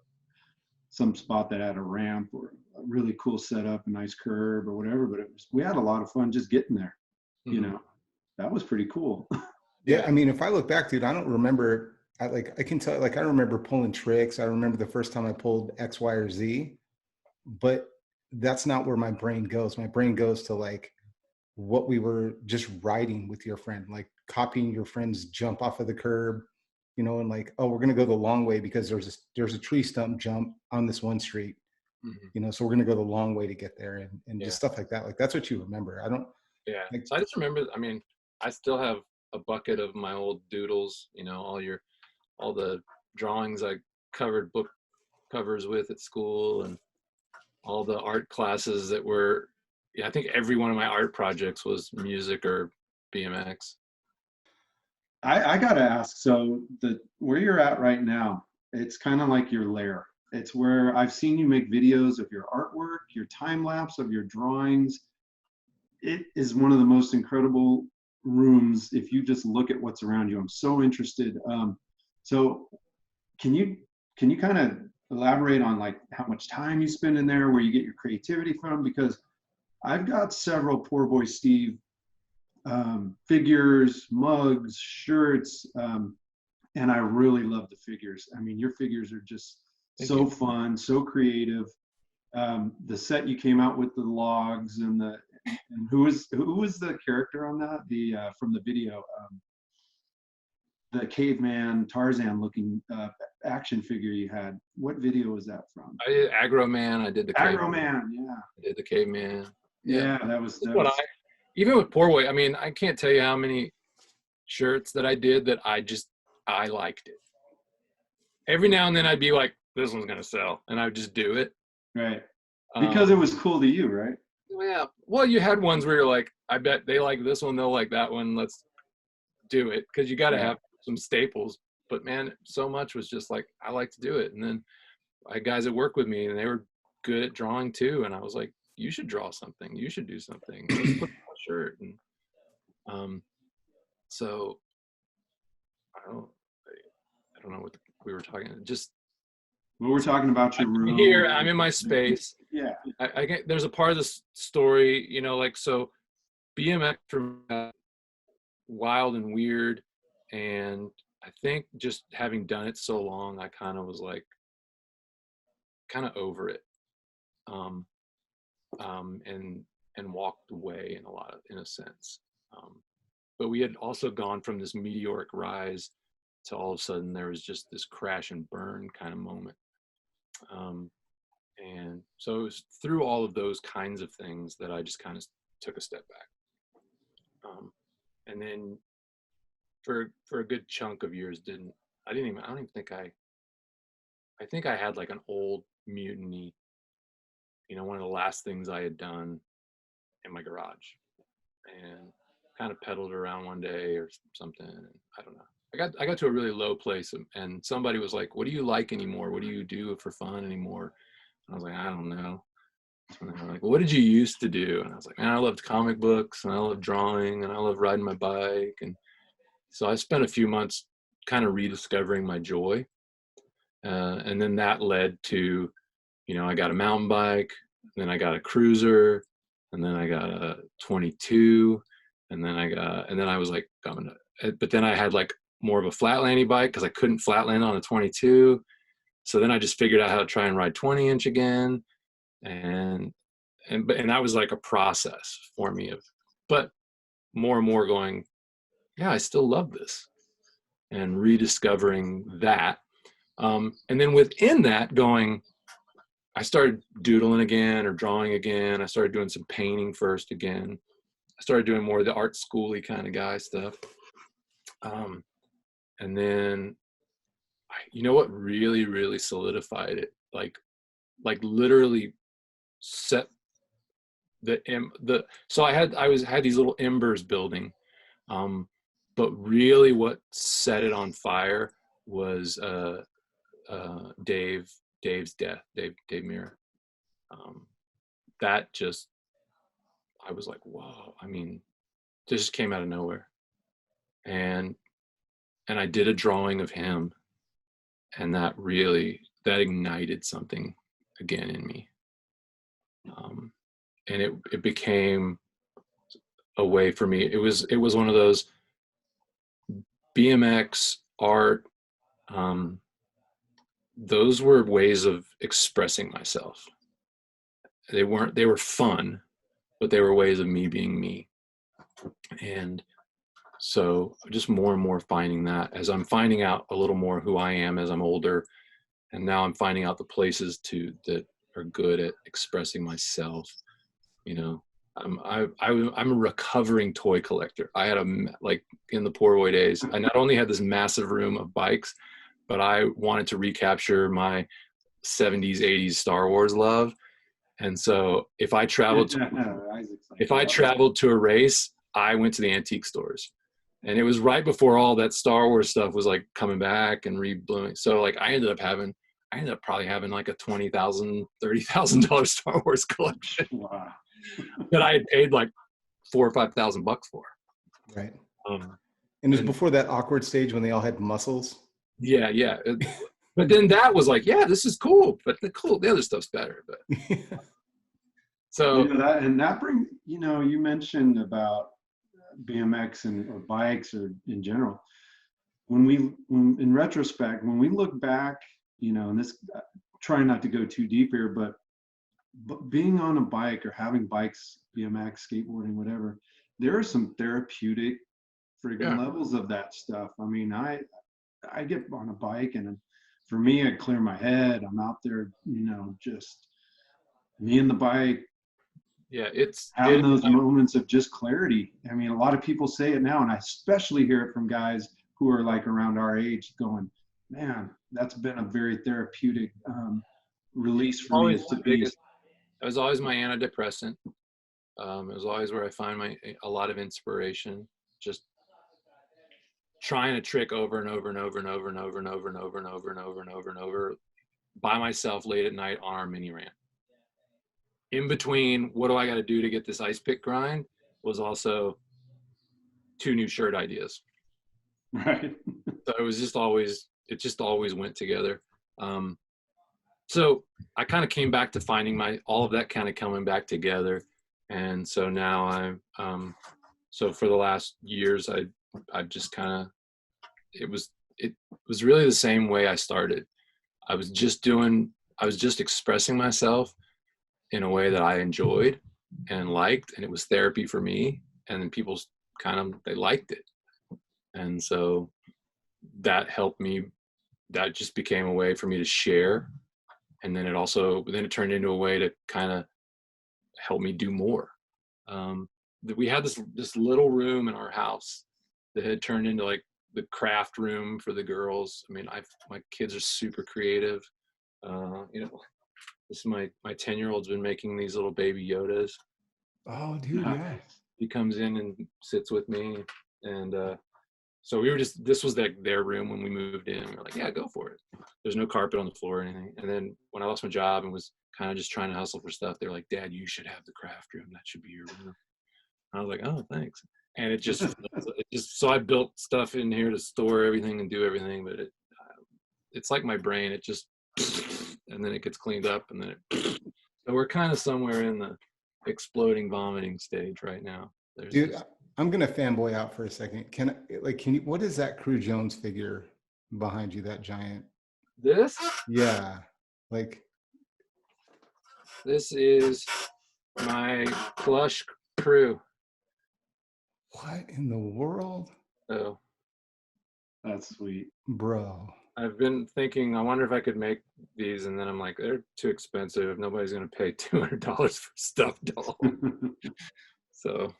some spot that had a ramp or a really cool setup, a nice curb or whatever. But we had a lot of fun just getting there. You know, that was pretty cool. Yeah, I mean, if I look back, dude, I don't remember. I can tell, like, I remember pulling tricks. I remember the first time I pulled X, Y, or Z, but that's not where my brain goes. My brain goes to like what we were just riding with your friend, like copying your friend's jump off of the curb, you know, and like, oh, we're gonna go the long way because there's a tree stump jump on this one street, you know, so we're gonna go the long way to get there, and just stuff like that. Like that's what you remember. I don't. Yeah. Like, So I just remember. I mean, I still have a bucket of my old doodles. You know, all the drawings I covered book covers with at school, and all the art classes that were. Yeah, I think every one of my art projects was music or BMX. I gotta ask, so where you're at right now, it's kind of like your lair. It's where I've seen you make videos of your artwork, your time lapse of your drawings. It is one of the most incredible rooms if you just look at what's around you. I'm so interested. So can you kind of elaborate on like how much time you spend in there, where you get your creativity from? Because I've got several PoorBoySteev figures, mugs, shirts, and I really love the figures. I mean, your figures are just so fun, so creative. The set you came out with, the logs, and who was the character on that? The from the video. the caveman Tarzan looking action figure you had. What video was that from? I did Aggro Man. I did the Aggro Man, yeah. I did the Caveman. Yeah, that was Even with PoorBoy, I mean, I can't tell you how many shirts that I did that I liked it. Every now and then I'd be like, this one's gonna sell, and I would just do it. Right. Because it was cool to you, right? Yeah. Well, you had ones where you're like, I bet they like this one, they'll like that one. Let's do it, because you got to have some staples. But man, so much was just like, I like to do it. And then I had guys that work with me, and they were good at drawing too. And I was like, you should draw something. You should do something. Let's put on a shirt. And so I don't know what we were talking. Just we were talking about your room. Here, I'm in my space. Yeah. I get, there's a part of this story, you know, like, so BMX from wild and weird, and I think just having done it so long, I kind of was like kind of over it, and walked away in a sense. But we had also gone from this meteoric rise to all of a sudden there was just this crash and burn kind of moment. And so it was through all of those kinds of things that I just kind of took a step back. And then for a good chunk of years I don't even think I think I had like an old Mutiny, you know, one of the last things I had done in my garage, and kind of pedaled around one day or something. I don't know. I got to a really low place, and somebody was like, what do you like anymore? What do you do for fun anymore? And I was like, I don't know. And they were like, well, what did you used to do? And I was like, man, I loved comic books, and I loved drawing, and I loved riding my bike. And so I spent a few months kind of rediscovering my joy. And then that led to, you know, I got a mountain bike, then I got a cruiser, and then I got a 22, and then I was like, but then I had like more of a flatlandy bike because I couldn't flatland on a 22. So then I just figured out how to try and ride 20-inch again. And that was like a process for me but more and more going, yeah, I still love this, and rediscovering that. And then within that going, I started doodling again or drawing again. I started doing some painting first again. I started doing more of the art schooly kind of guy stuff. And then, you know what really, really solidified it? Like literally set so I had these little embers building. But really what set it on fire was Dave's death, Dave Mirra. That just, I was like, whoa, I mean, this just came out of nowhere. And I did a drawing of him, and that ignited something again in me. And it became a way for me. It was one of those BMX art. Those were ways of expressing myself. They were fun, but they were ways of me being me. And so just more and more finding that as I'm finding out a little more who I am as I'm older. And now I'm finding out the places that are good at expressing myself. You know, I'm a recovering toy collector. I had like in the PoorBoy days, I not only had this massive room of bikes, but I wanted to recapture my 70s, 80s Star Wars love. And so if I traveled to a race, I went to the antique stores. And it was right before all that Star Wars stuff was like coming back and reblooming. So like I ended up probably having like a $20,000, $30,000 Star Wars collection. Wow. That I had paid like $4,000 or $5,000 for. Right. And it was before that awkward stage when they all had muscles. Yeah, yeah. But then that was like, yeah, this is cool, but the other stuff's better. But so that brings, you know, you mentioned about BMX or bikes or in general. When in retrospect, when we look back, you know, and this, trying not to go too deep here, but being on a bike or having bikes, BMX, skateboarding, whatever, there are some therapeutic friggin' levels of that stuff. I mean, I get on a bike, and for me, I clear my head. I'm out there, just me and the bike, Yeah, having those moments of just clarity. I mean, a lot of people say it now, and I especially hear it from guys who are like around our age going, man, that's been a very therapeutic release for me. It was always my antidepressant. It was always where I find a lot of inspiration. Just trying a trick over and over and over and over and over and over and over and over and over and over and over by myself late at night on our mini ramp. In between, what do I got to do to get this ice pick grind was also 2 new shirt ideas. Right. So it just always went together. So I kind of came back to finding all of that kind of coming back together. And so now so for the last years, I've just kind of, it was really the same way I started. I was just expressing myself in a way that I enjoyed and liked, and it was therapy for me. And then people they liked it. And so that helped me. That just became a way for me to share. And then it turned into a way to kind of help me do more. We had this little room in our house that had turned into like the craft room for the girls. I mean, my kids are super creative. This is my 10-year-old's been making these little baby Yodas. Oh, dude, yeah. He comes in and sits with me, and so this was their room when we moved in. We were like, yeah, go for it. There's no carpet on the floor or anything. And then when I lost my job and was kind of just trying to hustle for stuff, they're like, Dad, you should have the craft room. That should be your room. I was like, oh, thanks. And it just so I built stuff in here to store everything and do everything, but it's like my brain. It just, and then it gets cleaned up, and then so we're kind of somewhere in the exploding vomiting stage right now. Dude, I'm gonna fanboy out for a second. Can you? What is that Crew Jones figure behind you? That giant. This? Yeah, like. This is my plush crew. What in the world? Oh, that's sweet, bro. I've been thinking, I wonder if I could make these, and then I'm like, they're too expensive. Nobody's gonna pay $200 for stuffed doll. So,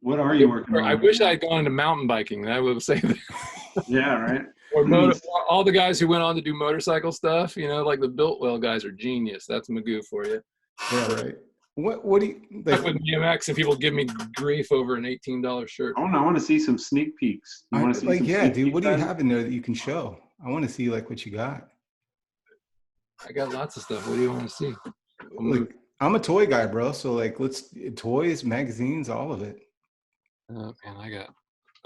what are you working on? I wish I had gone into mountain biking. I would say that. Yeah, right. Or all the guys who went on to do motorcycle stuff, like the Biltwell guys are genius. That's Magoo for you. Yeah, right. What do you like with BMX, and people give me grief over an $18 shirt? I want to see some sneak peeks. You want to see some yeah, dude. What do you have in there that you can show? I want to see what you got. I got lots of stuff. What do you want to see? I'm a toy guy, bro. So let's toys, magazines, all of it. And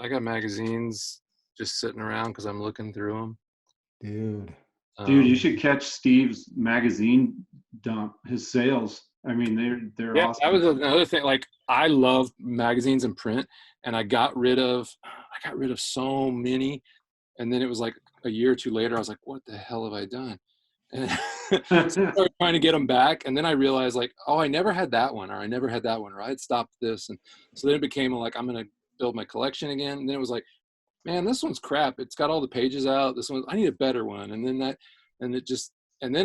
I got magazines just sitting around because I'm looking through them. Dude, you should catch Steve's magazine dump. His sales. I mean, they're awesome. That was another thing. Like, I love magazines and print, and I got rid of so many. And then it was like a year or two later, I was like, what the hell have I done? And so I started trying to get them back. And then I realized, like, oh, I never had that one, or I never had that one, or I had stopped this. And so then it became like, I'm going to build my collection again. And then it was like, man, this one's crap. It's got all the pages out. This one, I need a better one. And then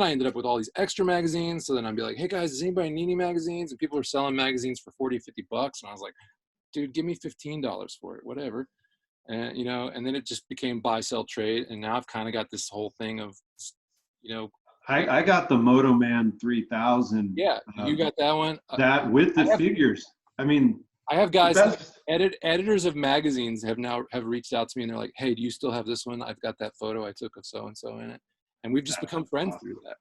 I ended up with all these extra magazines. So then I'd be like, hey guys, does anybody need any magazines? And people are selling magazines for $40, $50. And I was like, dude, give me $15 for it, whatever. And, and then it just became buy, sell, trade. And now I've kind of got this whole thing of, I got the Moto Man 3000. Yeah, you got that one. That with the figures. I mean, I have guys, editors of magazines have reached out to me, and they're like, hey, do you still have this one? I've got that photo I took of so-and-so in it. And we've just become friends through that.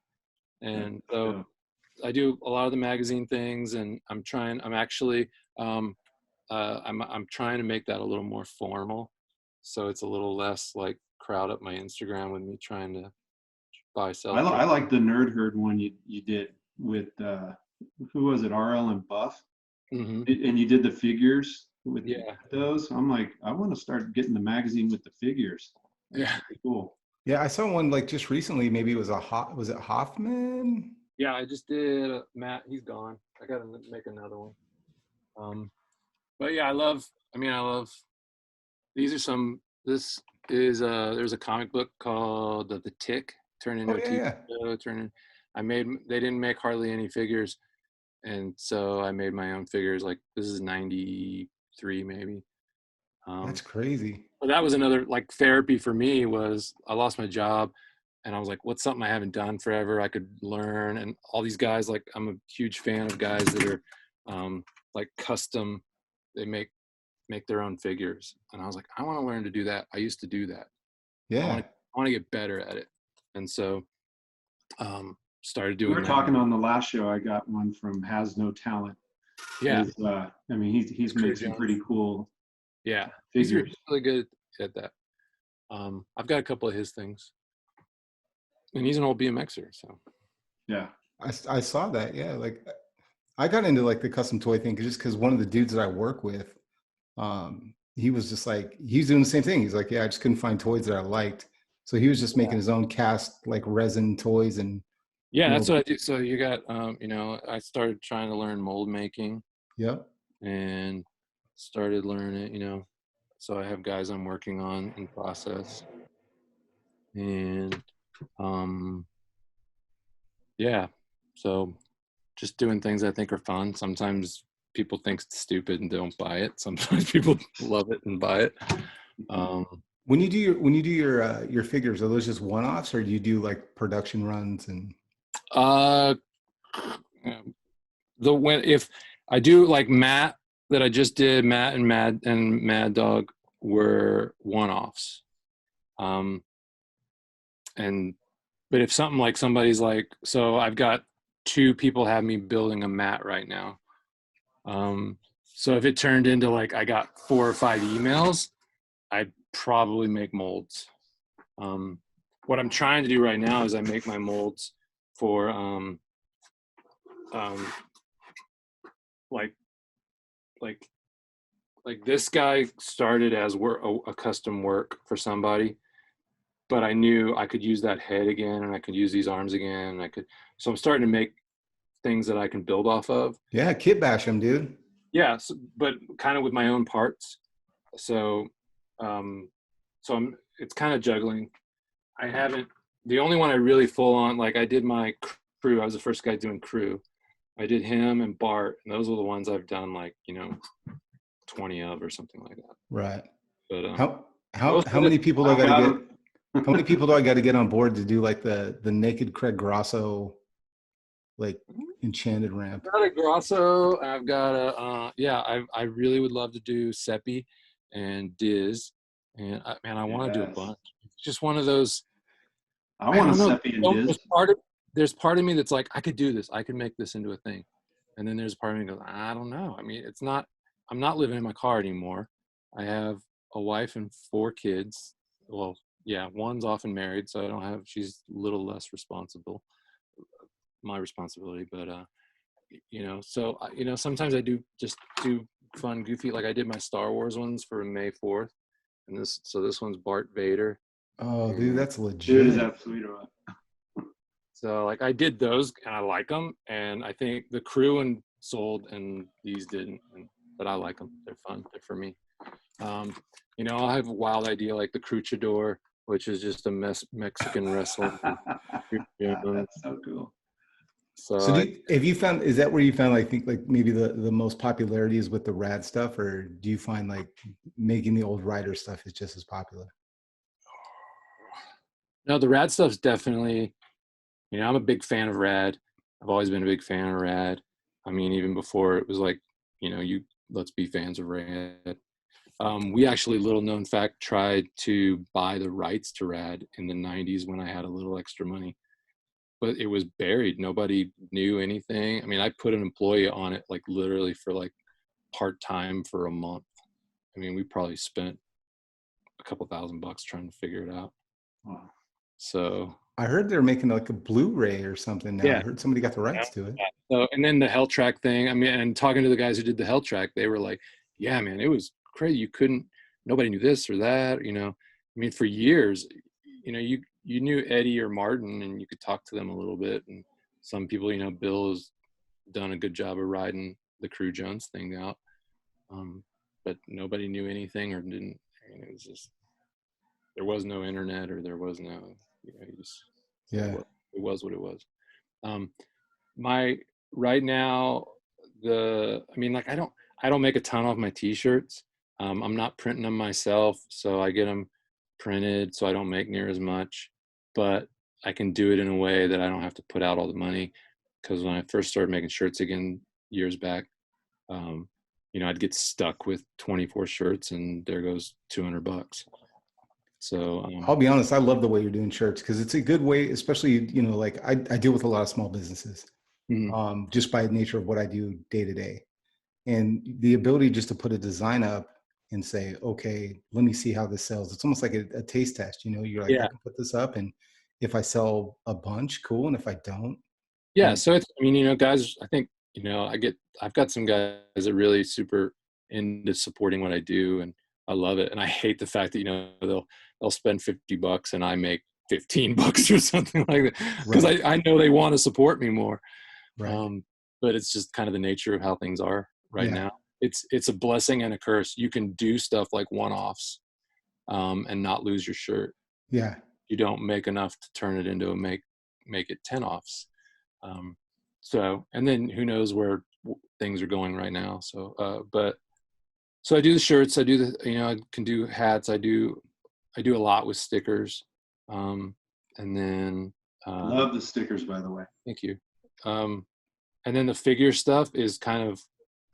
And so I do a lot of the magazine things, and I'm trying to make that a little more formal. So it's a little less like crowd up my Instagram with me trying to buy, sell. I like the Nerd Herd one you did with, who was it, RL and Buff? Mm-hmm. And you did the figures with those. I'm like, I want to start getting the magazine with the figures. That's cool. Yeah, I saw one like just recently. Maybe it was was it Hoffman? Yeah, I just did. Matt, he's gone. I got to make another one. But yeah, I love these are some. This is there's a comic book called The Tick turned into Oh a yeah, TV yeah. show. They didn't make hardly any figures, and so I made my own figures. Like this is 93 maybe. That's crazy. But that was another like therapy for me. Was I lost my job, and I was like, what's something I haven't done forever I could learn? And all these guys, like I'm a huge fan of guys that are like custom. They make their own figures, and I was like, I want to learn to do that. I used to do that. I Yeah. want to get better at it, and so started doing We were that. talking on the last show. I got one from Has No Talent. Yeah, I mean, he's made some pretty cool yeah, figures. he's really good at that. I've got a couple of his things, and he's an old BMXer. So Yeah. I saw that. Yeah. Like I got into like the custom toy thing just because one of the dudes that I work with, he was just like, he's doing the same thing. He's like, yeah, I just couldn't find toys that I liked. So he was just making his own cast like resin toys and yeah, that's what I do. So you got, I started trying to learn mold making. Yep. And started learning, so I have guys I'm working on in process. And yeah, so just doing things I think are fun. Sometimes people think it's stupid and don't buy it. Sometimes people love it and buy it. When you do your figures, are those just one-offs or do you do like production runs and if I do like Matt that I just did, Matt and Mad Dog were one-offs. But if something like somebody's like, so I've got 2 people have me building a mat right now. So if it turned into like I got 4 or 5 emails, I'd probably make molds. What I'm trying to do right now is I make my molds for like this guy started as a custom work for somebody, but I knew I could use that head again and I could use these arms again. And so I'm starting to make things that I can build off of. Yeah, kit bash them, dude. Yeah, but kind of with my own parts. So it's kind of juggling. The only one I really full on, like I did my crew. I was the first guy doing crew. I did him and Bart, and those are the ones I've done like 20 of or something like that. Right. But how many people do I got to get? How many people do I got to get on board to do like the naked Craig Grosso, like enchanted ramp? I've got a Grosso. I've got I really would love to do Seppi and Diz, and I want to do a bunch. It's just one of those. I want a Seppi and Diz. There's part of me that's like, I could do this. I could make this into a thing. And then there's part of me that goes, I don't know. I mean, I'm not living in my car anymore. I have a wife and 4 kids. Well, yeah, one's often married, so she's a little less responsible, my responsibility. But, sometimes I do just do fun, goofy, like I did my Star Wars ones for May 4th. And this one's Bart Vader. Oh, dude, that's legit. Dude, is that sweet or what? So like I did those and I like them, and I think the crew and sold and these didn't, but I like them. They're fun. They're for me. I'll have a wild idea like the Cruchador, which is just a Mexican wrestler. That's so cool. So is that where you found like think like maybe the most popularity is with the rad stuff, or do you find like making the old rider stuff is just as popular? No, the rad stuff's definitely. I'm a big fan of rad. I've always been a big fan of rad. I mean, even before it was like, let's be fans of rad. We actually, little known fact, tried to buy the rights to rad in the 90s when I had a little extra money, but it was buried. Nobody knew anything. I mean, I put an employee on it, like literally for like part-time for a month. I mean, we probably spent a couple $1,000 trying to figure it out. Wow. So I heard they're making like a Blu-ray or something now. Yeah. I heard somebody got the rights to it. So, and then the Hell Track thing. I mean, and talking to the guys who did the Hell Track, they were like, "Yeah, man, it was crazy. Nobody knew this or that. I mean, for years, you knew Eddie or Martin, and you could talk to them a little bit. And some people, Bill has done a good job of riding the Crew Jones thing out, but nobody knew anything or didn't I mean, it was just, there was no internet, or there was no, you just, Yeah. it was what it was. Right now, I mean, like, I don't make a ton off my t-shirts. I'm not printing them myself, so I get them printed, so I don't make near as much, but I can do it in a way that I don't have to put out all the money. Because when I first started making shirts again years back, I'd get stuck with 24 shirts, and there goes $200. So I'll be honest, I love the way you're doing shirts, because it's a good way, especially, like I deal with a lot of small businesses, just by the nature of what I do day to day. And the ability just to put a design up and say, okay, let me see how this sells. It's almost like a taste test, you're like, yeah, I can put this up, and if I sell a bunch, cool. And if I don't. yeah. So it's, I mean, guys, I think, I've got some guys that are really super into supporting what I do, and I love it. And I hate the fact that, they'll spend $50 and I make $15 or something like that, because Right. I know they want to support me more. Right. But it's just kind of the nature of how things are right now. It's a blessing and a curse. You can do stuff like one-offs, and not lose your shirt. Yeah. You don't make enough to turn it into make it 10 offs. So, and then who knows where things are going right now. So, so I do the shirts, I do I can do hats. I do a lot with stickers. And then, Love the stickers, by the way. thank you. And then the figure stuff is kind of,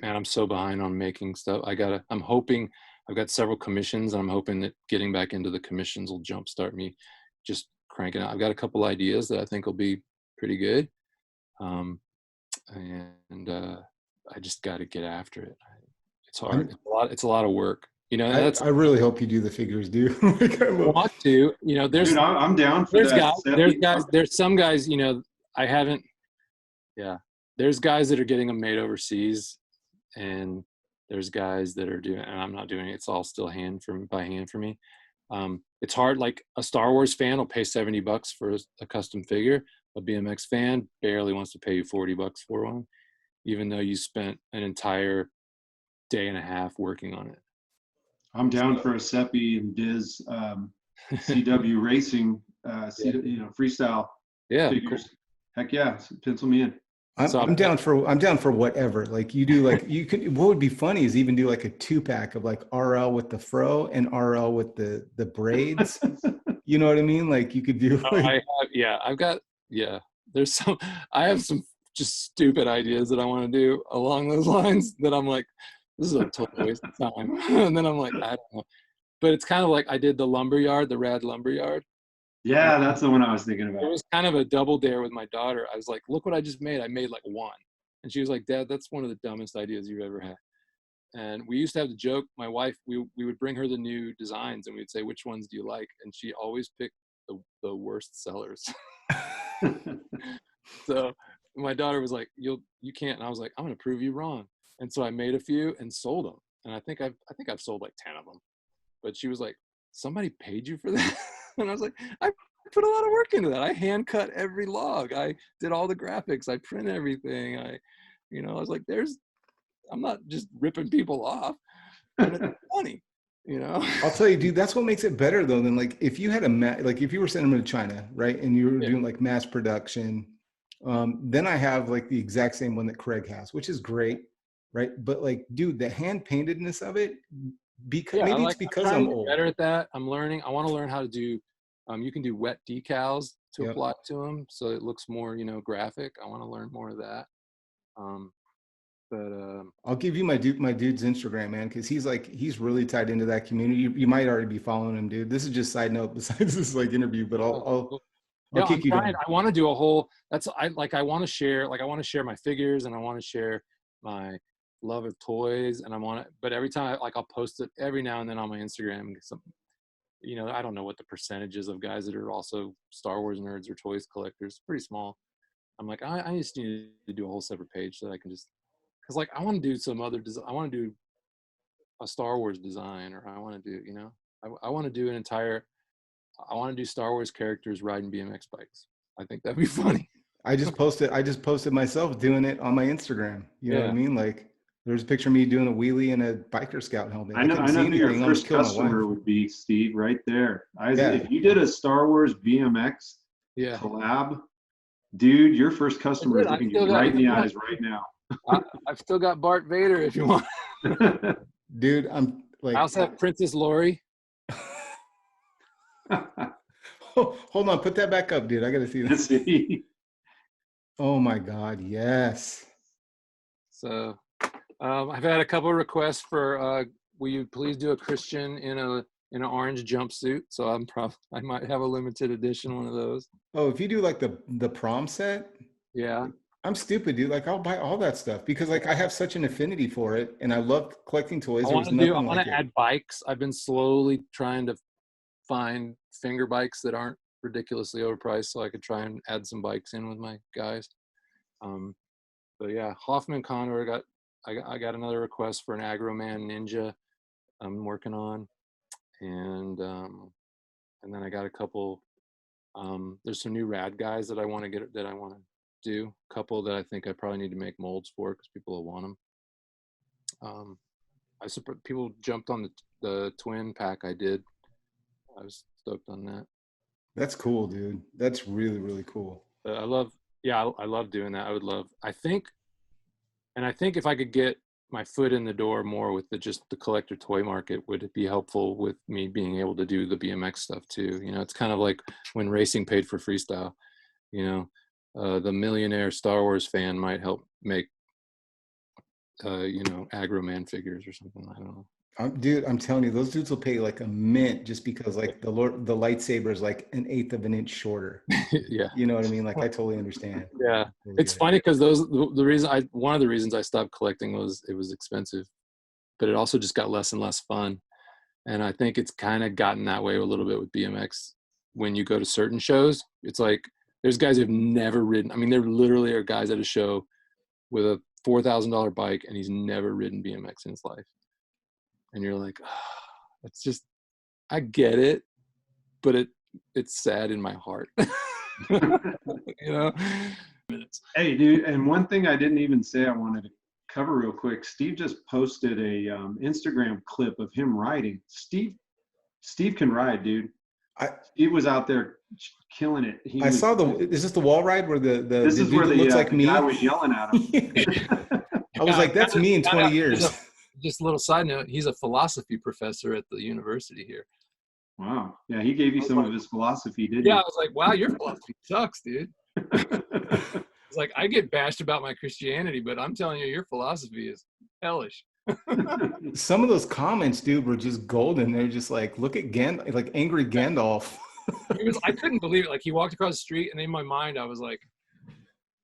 man, I'm so behind on making stuff. I'm hoping, I've got several commissions, and I'm hoping that getting back into the commissions will jumpstart me just cranking out. I've got a couple ideas that I think will be pretty good. And I just got to get after it. It's hard. It's a lot of work. I really hope you do the figures, dude. I want to. There's. Dude, I'm down for that. There's guys. There's some guys. I haven't. Yeah. There's guys that are getting them made overseas, and there's guys that are doing, and I'm not doing it. It's all still by hand for me. It's hard. Like, a Star Wars fan will pay $70 for a custom figure. A BMX fan barely wants to pay you $40 for one, even though you spent an entire day and a half working on it. I'm down for a Seppi and Diz CW racing, freestyle figures. Cool. Heck yeah, pencil me in. I'm down for whatever. Like, you do, like, you could. What would be funny is even do like a 2-pack of like RL with the fro and RL with the braids. You know what I mean? Like, you could do. Like, I have some just stupid ideas that I want to do along those lines that I'm like, this is a total waste of time. And then I'm like, I don't know. But it's kind of like I did the rad lumberyard. Yeah, that's the one I was thinking about. It was kind of a double dare with my daughter. I was like, look what I just made. I made like one. And she was like, Dad, that's one of the dumbest ideas you've ever had. And we used to have the joke, my wife, we would bring her the new designs, and we'd say, which ones do you like? And she always picked the worst sellers. So my daughter was like, you can't. And I was like, I'm going to prove you wrong. And so I made a few and sold them. And I think I've sold like 10 of them. But she was like, somebody paid you for that? And I was like, I put a lot of work into that. I hand cut every log. I did all the graphics. I print everything. I was like, I'm not just ripping people off. And it's funny, I'll tell you, dude, that's what makes it better though than like if you had like if you were sending them to China, right? And you were doing like mass production. Then I have like the exact same one that Craig has, which is great, right? But like, dude, the hand paintedness of it, because it's because I'm old. Better at that. I'm learning. I want to learn how to do. You can do wet decals to apply to them, so it looks more, graphic. I want to learn more of that. I'll give you my dude's Instagram, man, because he's really tied into that community. You might already be following him, dude. This is just side note besides this like interview, but I'll kick you down. I want to do a whole. I want to share. Like, I want to share my figures, and I want to share my love of toys, and but every time I'll post it every now and then on my Instagram. I don't know what the percentages of guys that are also Star Wars nerds or toys collectors. Pretty small. I'm like, I just need to do a whole separate page so that I can just, because like I want to do some other design. I want to do a Star Wars design, or I want to do, I want to do I want to do Star Wars characters riding BMX bikes. I think that'd be funny. I just posted myself doing it on my Instagram. You know what I mean? Like, There's a picture of me doing a wheelie in a biker scout helmet. I know couldn't see who your anything. I almost first killed my customer wife. would be, Steve, right there. Yeah. If you did a Star Wars BMX Yeah. collab, dude, your first customer is I've looking still you right in the got- eyes right now. I've still got Bart Vader if you want. Dude, I'm like, I also have Princess Lori. hold on, put that back up, dude. I gotta see Let's this. see. Oh my God, yes. So I've had a couple of requests for will you please do a Christian in an orange jumpsuit? So I might have a limited edition one of those. Oh, if you do like the prom set, Yeah. I'm stupid, dude. Like I'll buy all that stuff because like I have such an affinity for it, and I love collecting toys. I There was want nothing to like it. add bikes. I've been slowly trying to find finger bikes that aren't ridiculously overpriced, so I could try and add some bikes in with my guys. But yeah, Hoffman Condor. I got another request for an Agroman Ninja I'm working on, and then I got a couple. There's some new rad guys that I want to do. A couple that I think I probably need to make molds for because people will want them. I suppose people jumped on the twin pack I did. I was stoked on that. That's cool, dude. That's really, really cool. I love doing that. I think if I could get my foot in the door more with just the collector toy market, would it be helpful with me being able to do the BMX stuff too? You know, it's kind of like when racing paid for freestyle, you know, the millionaire Star Wars fan might help make, Agroman figures or something. I don't know. Dude, I'm telling you, those dudes will pay like a mint just because like the lightsaber is like 1/8 of an inch shorter. Yeah. You know what I mean? Like I totally understand. Yeah. Totally It's get it. funny because one of the reasons I stopped collecting was it was expensive, but it also just got less and less fun. And I think it's kind of gotten that way a little bit with BMX. When you go to certain shows, it's like there's guys who've never ridden. I mean, there literally are guys at a show with a $4,000 bike and he's never ridden BMX in his life. And you're like, it's just, I get it, but it's sad in my heart. You know? Hey, dude, and one thing I didn't even say I wanted to cover real quick. Steve just posted a Instagram clip of him riding. Steve can ride, dude. Steve was out there killing it. Is this the wall ride where the this is dude where that looks like the me? guy was yelling at him. I was like, that's me in 20 years. Just a little side note, he's a philosophy professor at the university here. Wow. Yeah, he gave you some of his philosophy, didn't he? Yeah, I was like, wow, your philosophy sucks, dude. It's like, I get bashed about my Christianity, but I'm telling you, your philosophy is hellish. Some of those comments, dude, were just golden. They're just like, look at like angry Gandalf. I couldn't believe it. Like, he walked across the street, and in my mind, I was like,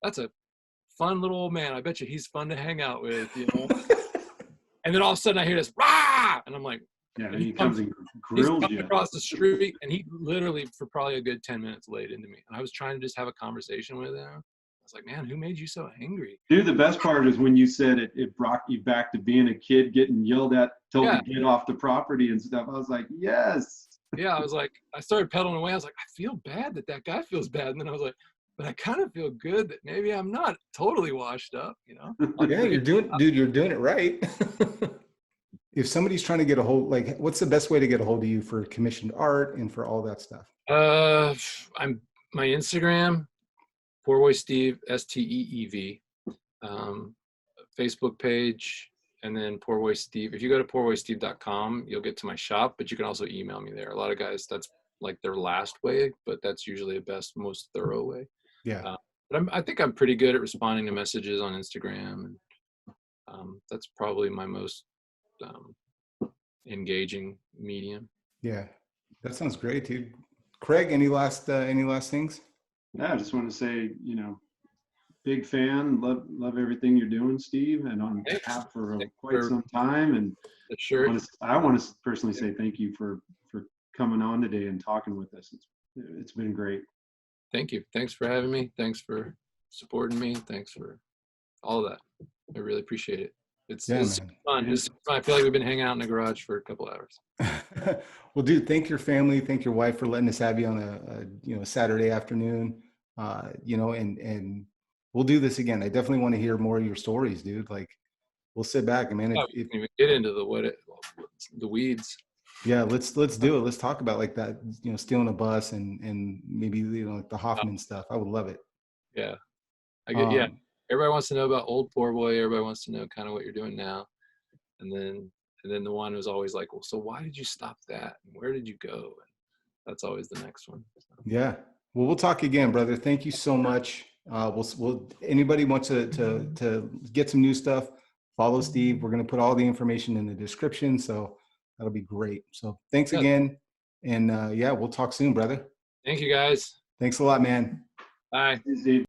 that's a fun little old man. I bet you he's fun to hang out with, you know? And then all of a sudden, I hear this, rah! And I'm like, yeah, and he comes and grills you across the street, and he literally, for probably a good 10 minutes, laid into me. And I was trying to just have a conversation with him. I was like, man, who made you so angry? Dude, the best part is when you said it brought you back to being a kid, getting yelled at, told to get off the property and stuff. I was like, yes. Yeah, I was like, I started pedaling away. I was like, I feel bad that guy feels bad. And then I was like, but I kind of feel good that maybe I'm not totally washed up, you know? Yeah, you're doing it right. If somebody's trying to get a hold, like, what's the best way to get a hold of you for commissioned art and for all that stuff? I'm my Instagram, PoorBoySteev, Steev, Facebook page, and then PoorBoySteev. If you go to PoorBoySteev.com, you'll get to my shop, but you can also email me there. A lot of guys, that's like their last way, but that's usually the best, most thorough way. Yeah. But I think I'm pretty good at responding to messages on Instagram, and that's probably my most engaging medium. Yeah, that sounds great, dude. Craig, any last things? Yeah, I just want to say, you know, big fan, love everything you're doing, Steve, and on behalf for quite some time. And I want to personally say thank you for coming on today and talking with us. It's been great. Thank you. Thanks for having me. Thanks for supporting me. Thanks for all of that. I really appreciate it. It's fun. It's fun. I feel like we've been hanging out in the garage for a couple hours. Well, dude, thank your family, thank your wife for letting us have you on a Saturday afternoon. And we'll do this again. I definitely want to hear more of your stories, dude. Like, we'll sit back and man, Oh, we can even get into the weeds. yeah, let's do it. Let's talk about like that, you know, stealing a bus and maybe, you know, like the Hoffman stuff. I would love it. Yeah, yeah. Everybody wants to know about old PoorBoy. Everybody wants to know kind of what you're doing now, and then the one was always like, well, so why did you stop that? And where did you go? And that's always the next one. Yeah. Well, we'll talk again, brother. Thank you so much. We'll anybody wants to get some new stuff, follow Steev. We're going to put all the information in the description. So that'll be great. So thanks again. And yeah, we'll talk soon, brother. Thank you guys. Thanks a lot, man. Bye. Steve.